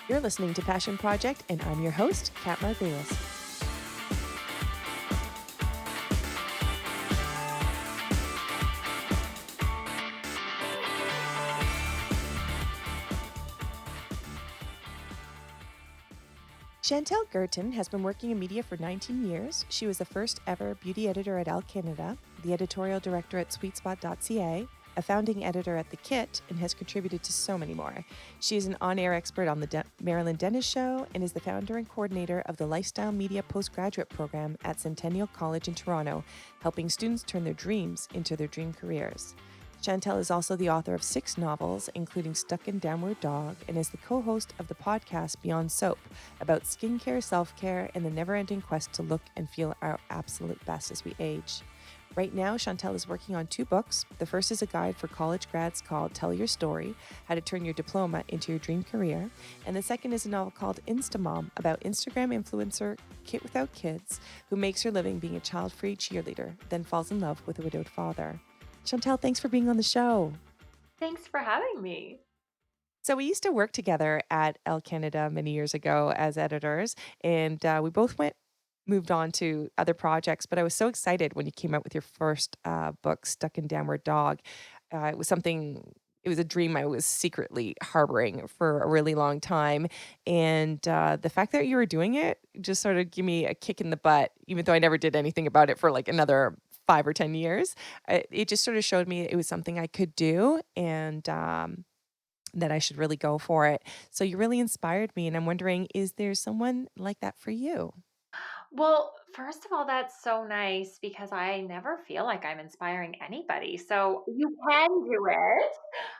You're listening to Passion Project, and I'm your host, Kat Margulis. Chantel Guertin has been working in media for 19 years. She was the first ever beauty editor at Elle Canada, the editorial director at sweetspot.ca, a founding editor at The Kit, and has contributed to so many more. She is an on-air expert on the Marilyn Dennis Show and is the founder and coordinator of the Lifestyle Media Postgraduate Program at Centennial College in Toronto, helping students turn their dreams into their dream careers. Chantel is also the author of 6 novels, including Stuck in Downward Dog, and is the co-host of the podcast Beyond Soap about skincare, self-care, and the never-ending quest to look and feel our absolute best as we age. Right now, Chantel is working on 2 books. The first is a guide for college grads called Tell Your Story, How to Turn Your Diploma into Your Dream Career. And the second is a novel called Instamom about Instagram influencer Kit Without Kids, who makes her living being a child-free cheerleader, then falls in love with a widowed father. Chantel, thanks for being on the show. Thanks for having me. So we used to work together at Elle Canada many years ago as editors, and we both moved on to other projects. But I was so excited when you came out with your first book, Stuck in Downward Dog. It was something. It was a dream I was secretly harboring for a really long time, and the fact that you were doing it just sort of gave me a kick in the butt. Even though I never did anything about it for like another 5 or 10 years, it just sort of showed me it was something I could do, and that I should really go for it. So you really inspired me, and I'm wondering, is there someone like that for you? Well, first of all, that's so nice because I never feel like I'm inspiring anybody. So you can do it.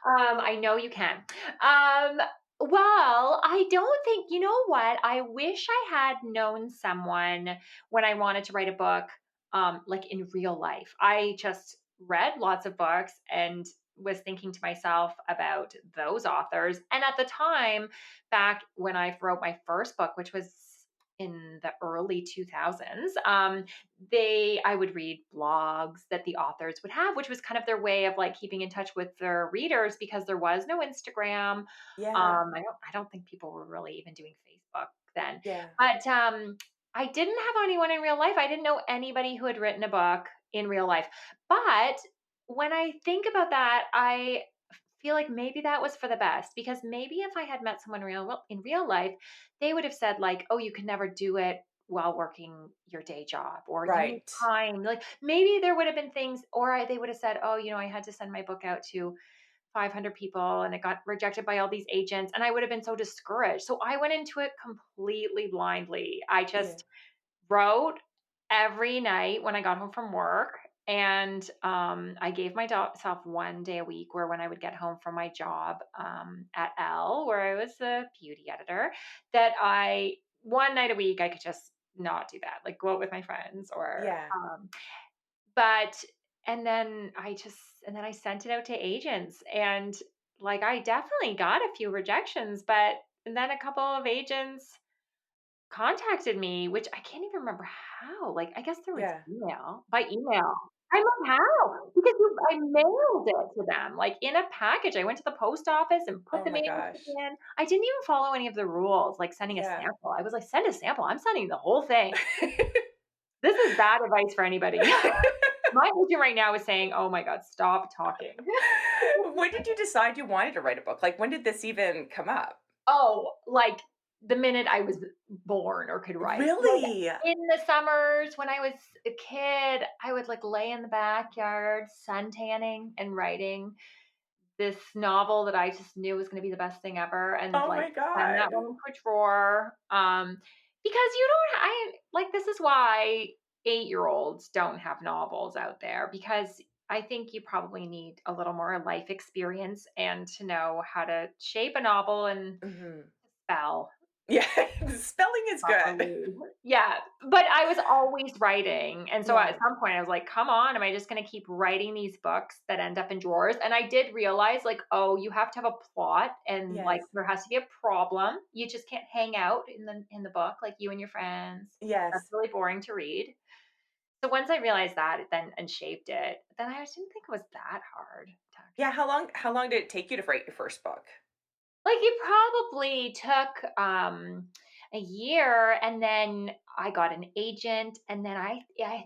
I know you can. Um, well, I don't think, you know what? I wish I had known someone when I wanted to write a book, like in real life. I just read lots of books and was thinking to myself about those authors. And at the time, back when I wrote my first book, which was in the early 2000s, they I would read blogs that the authors would have, which was kind of their way of like keeping in touch with their readers because there was no Instagram. Yeah, I don't think people were really even doing Facebook then. yeah, But I didn't have anyone in real life. I didn't know anybody who had written a book in real life. But when I think about that, I feel like maybe that was for the best because maybe if I had met someone in real life, they would have said like, "Oh, you can never do it while working your day job or you need right. time." Like maybe there would have been things they would have said, "Oh, I had to send my book out to 500 people and it got rejected by all these agents." And I would have been so discouraged. So I went into it completely blindly. I Yeah, just wrote every night when I got home from work. And I gave myself 1 day a week where when I would get home from my job at Elle, where I was a beauty editor, that I, 1 night a week, I could just not do that, like go out with my friends yeah, but, and then I sent it out to agents and like I definitely got a few rejections, but and then a couple of agents contacted me, which I can't even remember how. Like, I guess there was yeah. by email. I know how, because I mailed it to them, like, in a package. I went to the post office and put Oh the my manuscript gosh. in. I didn't even follow any of the rules, like sending a Yeah. sample. I was like, "Send a sample." I'm sending the whole thing. This is bad advice for anybody. My agent right now is saying, "Oh my god, stop talking." When did you decide you wanted to write a book? Like, when did this even come up? Oh, like, the minute I was born or could write. Like, Really? in the summers when I was a kid, I would, like, lay in the backyard sun tanning and writing this novel that I just knew was gonna be the best thing ever and, Oh like, my send that God. one into a drawer, because you don't I like, this is why 8-year-olds don't have novels out there because I think you probably need a little more life experience and to know how to shape a novel and Mhm. spell Yeah, spelling is good. properly. Yeah, but I was always writing, and so at Yeah. some point I was like, "Come on, am I just gonna keep writing these books that end up in drawers?" And I did realize, like, oh, you have to have a plot and, like, Yes. there has to be a problem. You just can't hang out in the book like you and your friends. That's Yes. really boring to read. So once I realized that then and shaped it, then I didn't think it was that hard to Yeah, actually. how long did it take you to write your first book? Like, it probably took, a year, and then I got an agent, and then I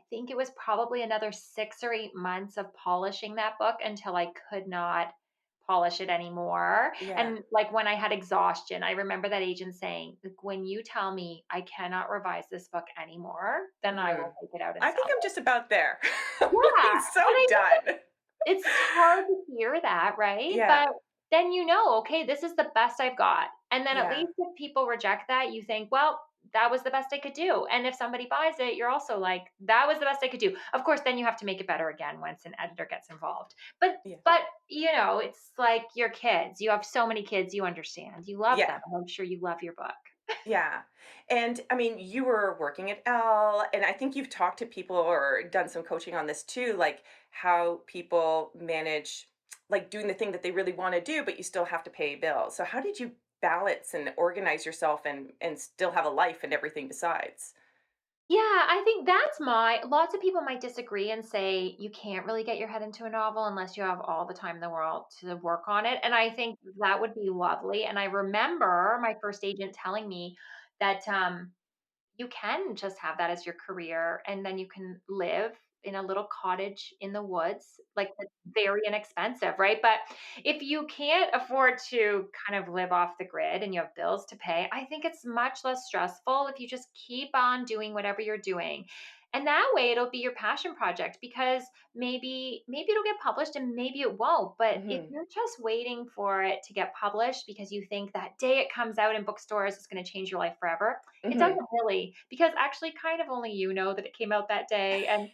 think it was probably another 6 or 8 months of polishing that book until I could not polish it anymore, Yeah. and, like, when I had exhaustion, I remember that agent saying, like, "When you tell me I cannot revise this book anymore, then I will Mhm. take it out and I sell think I'm it." just about there. Yeah, Like, so and I done. it's hard to hear that, right? Yeah. But then you know, okay, this is the best I've got. And then at Yeah. least if people reject that, you think, well, that was the best I could do. And if somebody buys it, you're also like, that was the best I could do. Of course, then you have to make it better again once an editor gets involved. But Yeah. but you know, it's like your kids. You have so many kids, you understand. You love them. Yeah. I'm sure you love your book. Yeah. And I mean, you were working at L, and I think you've talked to people or done some coaching on this too, like how people manage like doing the thing that they really want to do, but you still have to pay bills. So how did you balance and organize yourself and still have a life and everything besides? Yeah, I think that's my lots of people might disagree and say you can't really get your head into a novel unless you have all the time in the world to work on it. And I think that would be lovely. And I remember my first agent telling me that you can just have that as your career, and then you can live in a little cottage in the woods, like, it's very inexpensive, right? But if you can't afford to kind of live off the grid and you have bills to pay, I think it's much less stressful if you just keep on doing whatever you're doing. And that way it'll be your passion project, because maybe it'll get published and maybe it won't. But if Hmm. you're just waiting for it to get published because you think that day it comes out in bookstores, it's going to change your life forever, it doesn't Hmm. really, because actually kind of only you know that it came out that day. And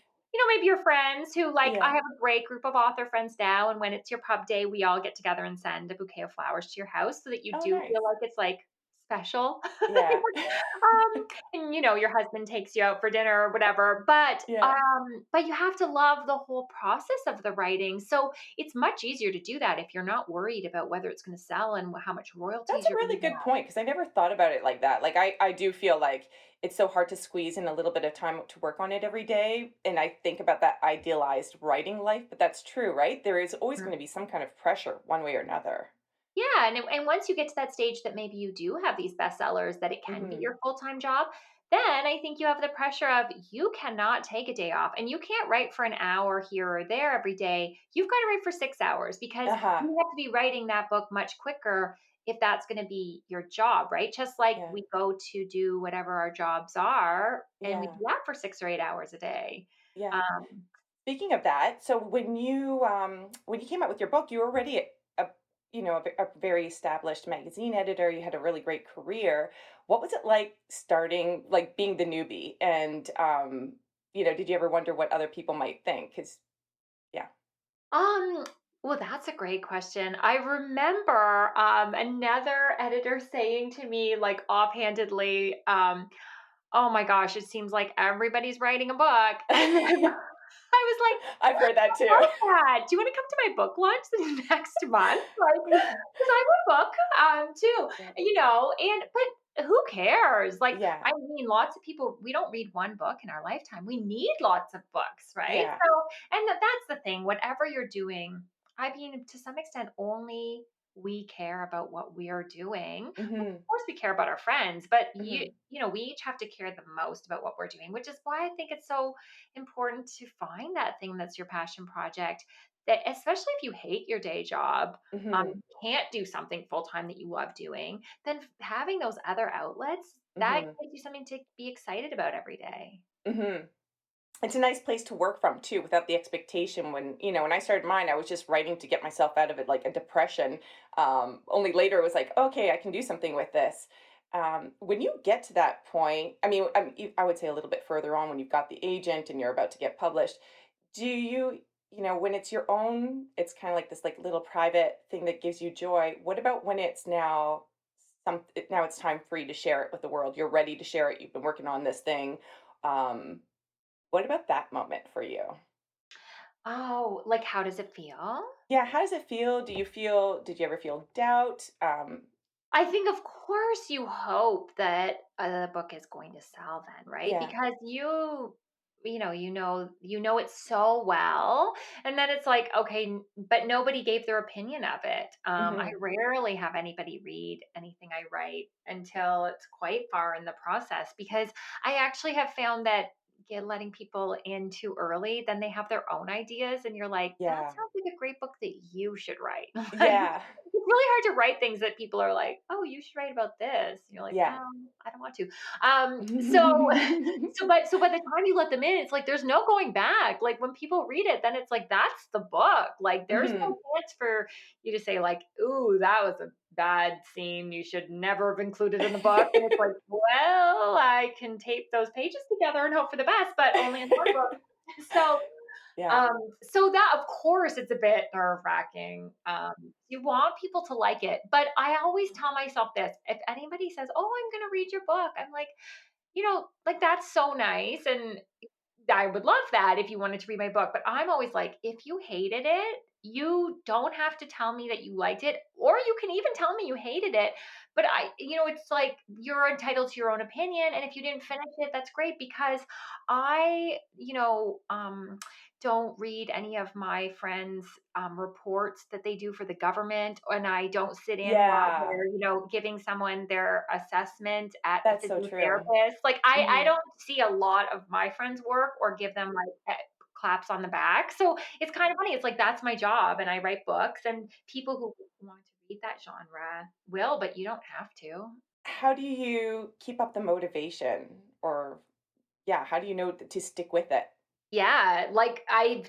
maybe your friends who, like, I Yeah. have a great group of author friends now, and when it's your pub day, we all get together and send a bouquet of flowers to your house so that you Oh, do feel nice. like it's like special. Yeah. And your husband takes you out for dinner or whatever, but Yeah. you have to love the whole process of the writing. So it's much easier to do that if you're not worried about whether it's going to sell and how much That's royalties a you're going really to good get. point because I never thought about it like that. Like I do feel like it's so hard to squeeze in a little bit of time to work on it every day. And I think about that idealized writing life, but that's true, right? There is always going to be some kind of pressure one way or another. Yeah, and once you get to that stage that maybe you do have these bestsellers that it can be Hmm. your full-time job, then I think you have the pressure of you cannot take a day off, and you can't write for an hour here or there every day. You've got to write for 6 hours, because Uh-huh. you have to be writing that book much quicker if that's going to be your job, right? Just like Yeah. we go to do whatever our jobs are, and we Yeah. do that for 6 or 8 hours a day. Yeah. Um, Speaking of that, so when you came out with your book, you were already a a very established magazine editor. You had a really great career. What was it like starting, like being the newbie? And did you ever wonder what other people might think? Because yeah. Um, well, that's a great question. I remember another editor saying to me, like, offhandedly, "Oh my gosh, it seems like everybody's writing a book." And then I was like, I've heard that too. love that. Do you want to come to my book launch the next month? Like, because I would book too, Yeah. and but who cares? Like, Yeah. I mean, lots of people, we don't read one book in our lifetime. We need lots of books, right? Yeah. So, and that's the thing, whatever you're doing, I mean, to some extent, only we care about what we are doing. Of Hmm. course, we care about our friends, but Hmm. we each have to care the most about what we're doing, which is why I think it's so important to find that thing that's your passion project, that especially if you hate your day job, Hmm. you can't do something full time that you love doing, then having those other outlets, that Hmm. gives you something to be excited about every day. Hmm. It's a nice place to work from too, without the expectation. When I started mine, I was just writing to get myself out of it, like a depression. Only later it was like, okay, I can do something with this. When you get to that point, I would say a little bit further on when you've got the agent and you're about to get published, do when it's your own, it's kind of like this like little private thing that gives you joy. What about when it's now it's time for you to share it with the world. You're ready to share it. You've been working on this thing. Um, what about that moment for you? Oh, like, how does it feel? Yeah, how does it feel? Did you ever feel doubt? I think, of course, you hope that the book is going to sell then, right? Yeah. Because you know it so well, and then it's like, okay, but nobody gave their opinion of it. I Mhm. rarely have anybody read anything I write until it's quite far in the process, because I actually have found that letting people in too early, then they have their own ideas, and you're like, that Yeah. sounds like a great book that you should write. Like, Yeah. it's really hard to write things that people are like, oh, you should write about this, and you're like, Yeah. I don't want to. So so by the time you let them in, it's like there's no going back. Like when people read it, then it's like that's the book. Like there's no Mhm. chance for you to say like, "Ooh, that was a bad scene. You should never have included in the book." And it's like, well, I can tape those pages together and hope for the best, but only in one book. So Yeah. um, so that, of course, it's a bit nerve-wracking. You want people to like it, but I always tell myself this: if anybody says, "Oh, I'm going to read your book," I'm like, like that's so nice, and I would love that if you wanted to read my book, but I'm always like, if you hated it, you don't have to tell me that you liked it, or you can even tell me you hated it. But it's like you're entitled to your own opinion. And if you didn't finish it, that's great, because I don't read any of my friends' reports that they do for the government. And I don't sit in while Yeah. they're giving someone their assessment at the That's so true. physiotherapist. Like I Mhm. don't see a lot of my friends' work or give them like claps on the back. So it's kind of funny. It's like that's my job, and I write books, and people who want to read that genre will, but you don't have to. How do you keep up the motivation or yeah, how do you know to stick with it? Yeah, like I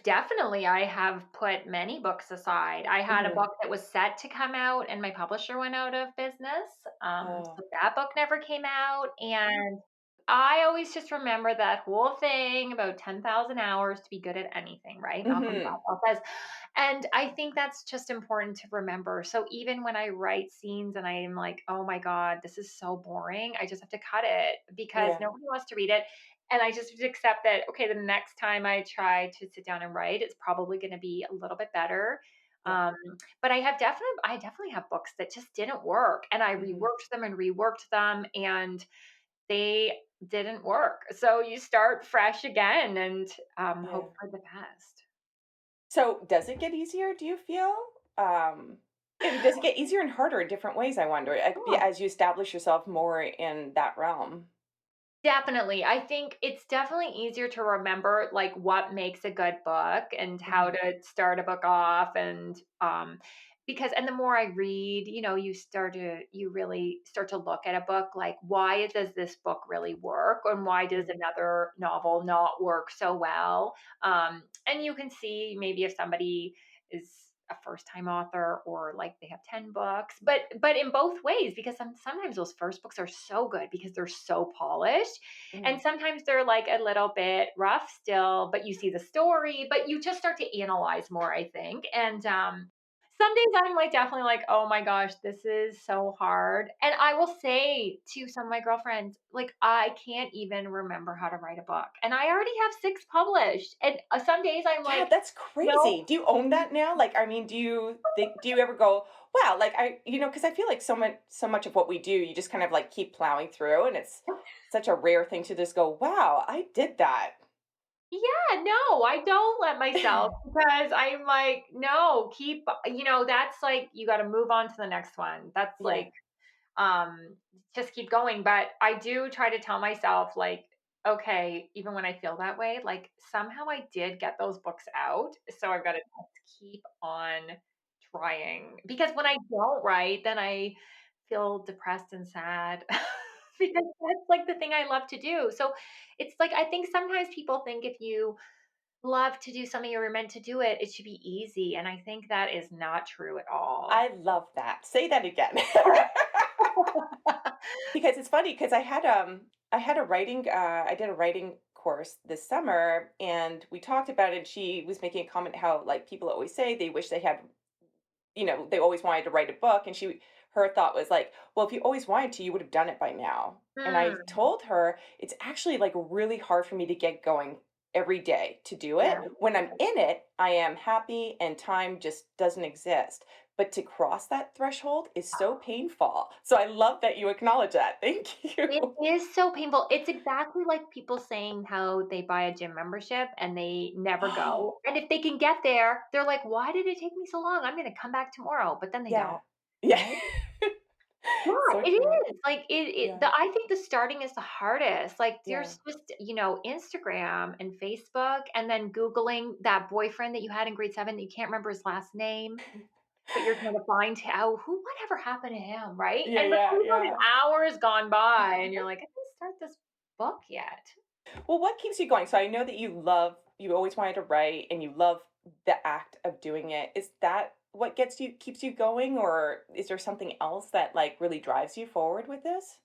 have put many books aside. I had a Mhm. book that was set to come out and my publisher went out of business. So Oh. that book never came out. And I always just remember that whole thing about 10,000 hours to be good at anything, right? Malcolm Mhm. Gladwell says. And I think that's just important to remember. So even when I write scenes and I am like, oh my God, this is so boring, I just have to cut it because Yeah. nobody wants to read it. And I just accept that, okay, the next time I try to sit down and write, it's probably going to be a little bit better. Yeah. Um, but I definitely have books that just didn't work, and I Mhm. reworked them, and they didn't work. So you start fresh again and Yeah. hope for the best. So, does it get easier, do you feel? Um, and does it get easier and harder in different ways, I wonder, as you establish yourself more in that realm? Definitely. I think it's definitely easier to remember like what makes a good book and how Mhm. to start a book off, and because and the more I read, you really start to look at a book like, why does this book really work, and why does Mhm. another novel not work so well? And you can see maybe if somebody is a first time author, or like they have 10 books, but in both ways, because sometimes those first books are so good because they're so polished, and Mhm. sometimes they're like a little bit rough still, but you see the story, but you just start to analyze more, I think. And some days I'm like definitely like, oh my gosh, this is so hard. And I will say to some of my girlfriends, like, I can't even remember how to write a book. And I already have 6 published. And some days I'm Yeah, like, that's no. crazy. Do you own that now? Like, I mean, do you ever go, wow, like because I feel like so much of what we do, you just kind of like keep plowing through and it's such a rare thing to just go, wow, I did that. Yeah, no, I don't let myself, because I'm like, no, that's like you got to move on to the next one. That's Yeah. like just keep going, but I do try to tell myself like, okay, even when I feel that way, like somehow I did get those books out, so I've got to keep on trying, because when I don't write, then I feel depressed and sad because that's like the thing I love to do. So it's like I think sometimes people think if you love to do something or you're meant to do it, it should be easy, and I think that is not true at all. I love that. Say that again. Because it's funny because I had a writing I did a writing course this summer and we talked about it. She was making a comment how like people always say they wish they had, they always wanted to write a book and her thought was like, well, if you always wanted to, you would have done it by now. And I Hmm. told her it's actually like really hard for me to get going every day to do Yeah. it. When I'm in it, I am happy and time just doesn't exist. But to cross that threshold is so painful. So I love that you acknowledge that. Thank It you. is so painful. It's exactly like people saying how they buy a gym membership and they never Oh, go. And if they can get there, they're like, "Why did it take me so long? I'm gonna come back tomorrow." But then they yeah. don't, Yeah. right? Yeah, So it true. is. Like Yeah. I think the starting is the hardest. Like Yeah. there's just, Instagram and Facebook and then Googling that boyfriend that you had in grade 7 that you can't remember his last name, but you're trying to find out whatever happened to him, right? Yeah, And yeah, before you know it, yeah. an hour's gone by and you're like, "I didn't start this book yet." Well, what keeps you going? So I know that you always wanted to write and you love the act of doing it. Is that what keeps you going, or is there something else that like really drives you forward with this?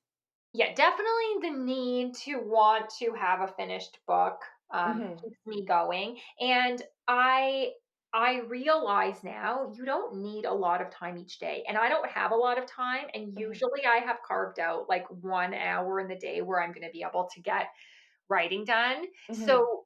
Yeah, definitely the need to want to have a finished book, Mhm. keeps me going, and I realize now you don't need a lot of time each day, and I don't have a lot of time, and Mhm. usually I have carved out, like, 1 hour in the day where I'm gonna be able to get writing done. Mhm. So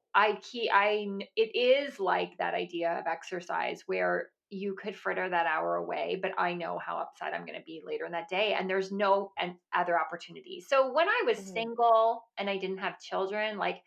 it is like that idea of exercise where you could fritter that hour away, but I know how upset I'm going to be later in that day, and there's no and other opportunities. So when I was Mhm. single and I didn't have children, like,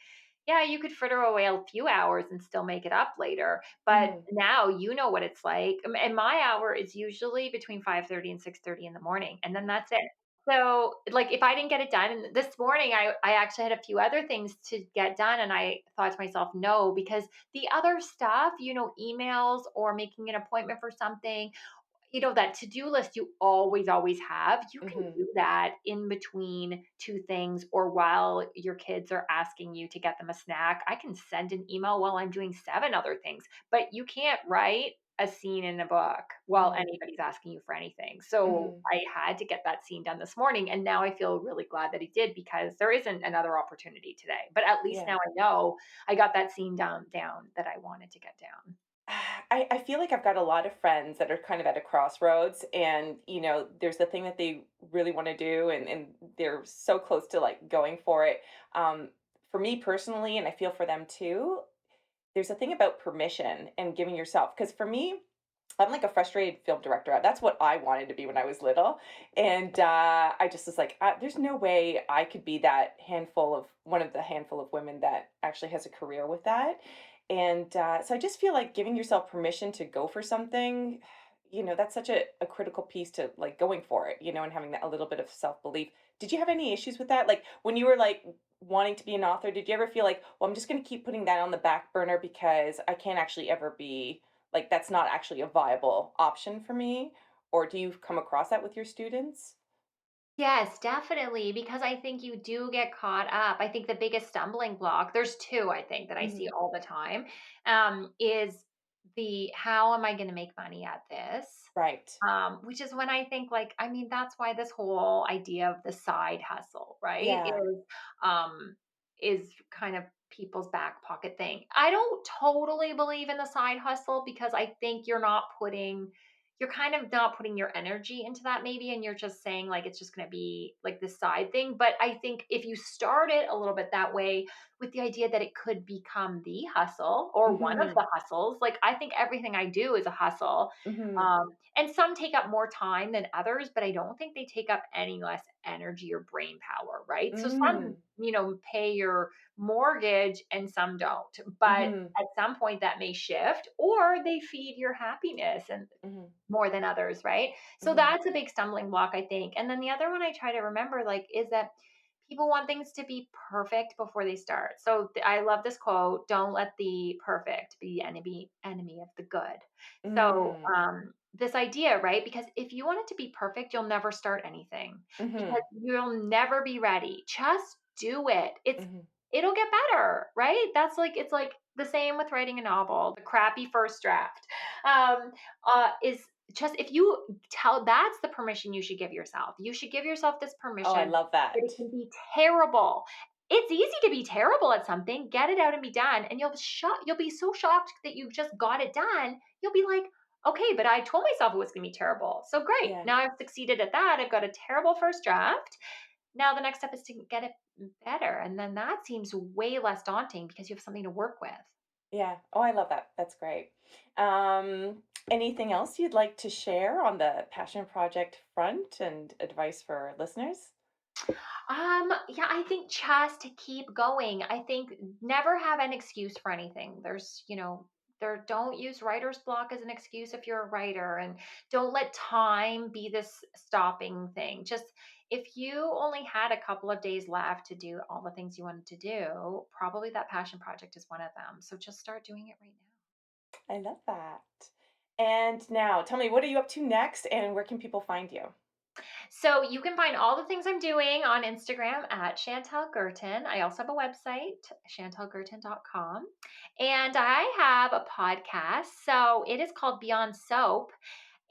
yeah, you could fritter away a few hours and still make it up later. But Mhm. now you know what it's like. And my hour is usually between 5:30 and 6:30 in the morning, and then that's it. So, like, if I didn't get it done and this morning, I actually had a few other things to get done, and I thought to myself, "No," because the other stuff, emails or making an appointment for something, that to-do list you always have, you can Mhm. do that in between 2 things or while your kids are asking you to get them a snack. I can send an email while I'm doing 7 other things, but you can't write a scene in a book while Mhm. anybody's asking you for anything. So, Mhm. I had to get that scene done this morning, and now I feel really glad that he did because there isn't another opportunity today. But at least Yeah. now I know I got that scene down that I wanted to get down. I feel like I've got a lot of friends that are kind of at a crossroads, and there's the thing that they really want to do, and they're so close to like going for it. Um, for me personally, and I feel for them too, there's a thing about permission and giving yourself. Because for me, I'm like a frustrated film director. That's what I wanted to be when I was little, and I just was like, "There's no way I could be that one of the handful of women that actually has a career with that." And so I just feel like giving yourself permission to go for something, that's such a critical piece to like going for it, and having that a little bit of self belief. Did you have any issues with that? Like when you were like wanting to be an author, did you ever feel like, well, I'm just going to keep putting that on the back burner because I can't actually ever be like, that's not actually a viable option for me? Or do you come across that with your students? Yes, definitely, because I think you do get caught up. I think the biggest stumbling block, there's 2 I think that I see Mhm. all the time, is the how am I gonna make money at this? Right. Which is when I think like, I mean, that's why this whole idea of the side hustle, right? Yeah. Um, is kind of people's back pocket thing. I don't totally believe in the side hustle because I think you're kind of not putting your energy into that maybe, and you're just saying like it's just going to be like this side thing. But I think if you start it a little bit that way with the idea that it could become the hustle or one of Mhm. the hustles, like I think everything I do is a hustle. Mhm. And some take up more time than others, but I don't think they take up any less energy or brain power, right? So some, Mm. pay your mortgage and some don't. But Mhm. at some point that may shift or they feed your happiness and Mhm. more than others, right? So Mhm. that's a big stumbling block, I think. And then the other one I try to remember, like, is that people want things to be perfect before they start. So I love this quote: "Don't let the perfect be the enemy of the good." So Mm. this idea, right? Because if you want it to be perfect, you'll never start anything because Mhm. you'll never be ready. Just do it. Mhm. It'll get better, right? It's like the same with writing a novel. The crappy first draft. Is just if you tell that's the permission you should give yourself. You should give yourself this Oh, I permission love that it that. can be terrible. It's easy to be terrible at something. Get it out and be done, and you'll be so shocked that you just got it done. You'll be like, okay, but I told myself it was going to be terrible. So great. Yeah. Now I've succeeded at that. I've got a terrible first draft. Now the next step is to get it better. And then that seems way less daunting because you have something to work with. Yeah. Oh, I love that. That's great. Anything else you'd like to share on the passion project front and advice for listeners? Yeah, I think just to keep going. I think never have an excuse for anything. There don't use writer's block as an excuse if you're a writer, and don't let time be this stopping thing. Just if you only had a couple of days left to do all the things you wanted to do, probably that passion project is one of them. So just start doing it right now. I love that. And now tell me, what are you up to next and where can people find you? So you can find all the things I'm doing on Instagram at Chantel Guertin. I also have a website, chantelguertin.com. And I have a podcast. So it is called Beyond Soap.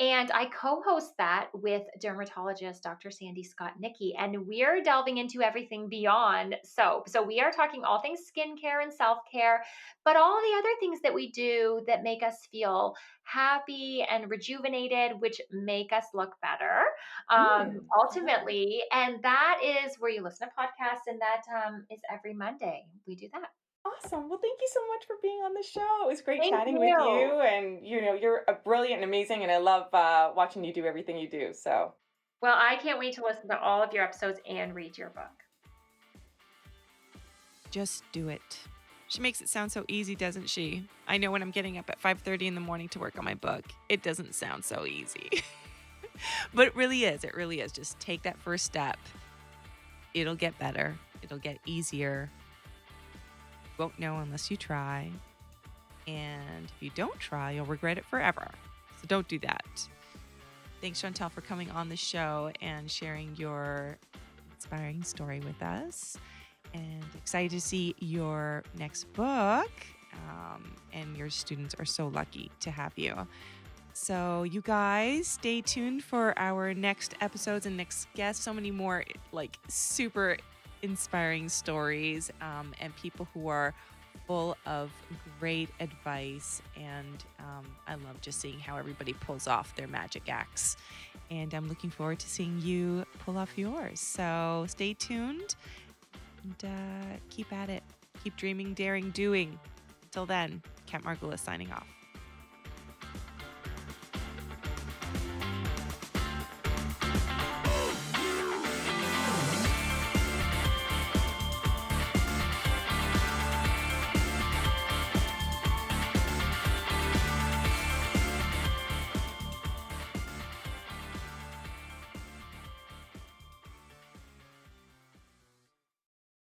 And I co host that with dermatologist Dr. Sandy Scott Nicky. And we're delving into everything beyond soap. So we are talking all things skincare and self care, but all the other things that we do that make us feel happy and rejuvenated, which make us look better I love that. ultimately. And that is where you listen to podcasts. And that is every Monday. We do that. Awesome. Well, thank you so much for being on the show. It was great Thank chatting with you. you. And, you're a brilliant and amazing, and I love watching you do everything you do. So, Well, I can't wait to listen to all of your episodes and read your book. Just do it. She makes it sound so easy, doesn't she? I know when I'm getting up at 5:30 in the morning to work on my book, it doesn't sound so easy. But it really is. It really is. Just take that first step. It'll get better. It'll get easier. You won't know unless you try. And if you don't try, you'll regret it forever. So don't do that. Thanks, Chantel, for coming on the show and sharing your inspiring story with us. And excited to see your next book. And your students are so lucky to have you. So, you guys, stay tuned for our next episodes and next guests. So many more super inspiring stories and people who are full of great advice. And I love just seeing how everybody pulls off their magic acts. And I'm looking forward to seeing you pull off yours. So stay tuned and keep at it. Keep dreaming, daring, doing. Until then, Kat Margulis signing off.